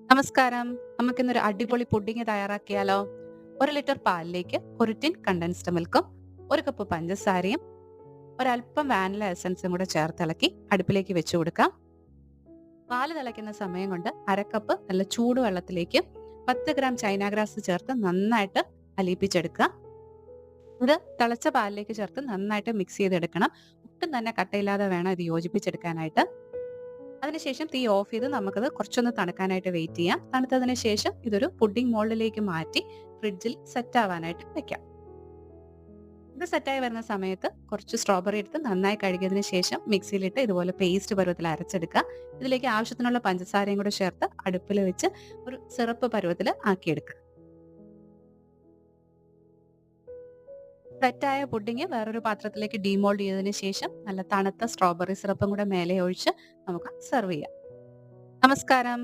നമസ്കാരം. നമുക്കിന്നൊരു അടിപൊളി പുഡിംഗ് തയ്യാറാക്കിയാലോ? 1 ലിറ്റർ പാലിലേക്ക് 1 ടിൻ കണ്ടൻസ്ഡ് മിൽക്കും, 1 കപ്പ് പഞ്ചസാരയും, ഒരല്പം വാനില എസൻസും കൂടെ ചേർത്തിളക്കി അടുപ്പിലേക്ക് വെച്ച് കൊടുക്കാം. പാല് തിളയ്ക്കുന്ന സമയം കൊണ്ട് 1/2 കപ്പ് നല്ല ചൂടുവെള്ളത്തിലേക്ക് 10 ഗ്രാം ചൈന ഗ്രാസ് ചേർത്ത് നന്നായിട്ട് അലിയിപ്പിച്ചെടുക്കുക. ഇത് തിളച്ച പാലിലേക്ക് ചേർത്ത് നന്നായിട്ട് മിക്സ് ചെയ്തെടുക്കണം. ഒട്ടും തന്നെ കട്ടയില്ലാതെ വേണം ഇത് യോജിപ്പിച്ചെടുക്കാനായിട്ട്. അതിനുശേഷം തീ ഓഫ് ചെയ്ത് നമുക്കത് കുറച്ചൊന്ന് തണുക്കാനായിട്ട് വെയിറ്റ് ചെയ്യാം. തണുത്തതിന് ശേഷം ഇതൊരു പുഡിംഗ് മോൾഡിലേക്ക് മാറ്റി ഫ്രിഡ്ജിൽ സെറ്റ് ആവാനായിട്ട് വെക്കാം. ഇത് സെറ്റായി വരുന്ന സമയത്ത് കുറച്ച് സ്ട്രോബെറി എടുത്ത് നന്നായി കഴുകിയതിന് ശേഷം മിക്സിയിലിട്ട് ഇതുപോലെ പേസ്റ്റ് പരുവത്തിൽ അരച്ചെടുക്കുക. ഇതിലേക്ക് ആവശ്യത്തിനുള്ള പഞ്ചസാരയും കൂടെ ചേർത്ത് അടുപ്പിൽ വെച്ച് ഒരു സിറപ്പ് പരുവത്തിൽ ആക്കിയെടുക്കുക. സെറ്റായ പുഡിംഗ് വേറൊരു പാത്രത്തിലേക്ക് ഡീമോൾഡ് ചെയ്തതിന് ശേഷം നല്ല തണുത്ത സ്ട്രോബെറി സിറപ്പും കൂടെ മേലെ ഒഴിച്ച് നമുക്ക് സെർവ് ചെയ്യാം. നമസ്കാരം.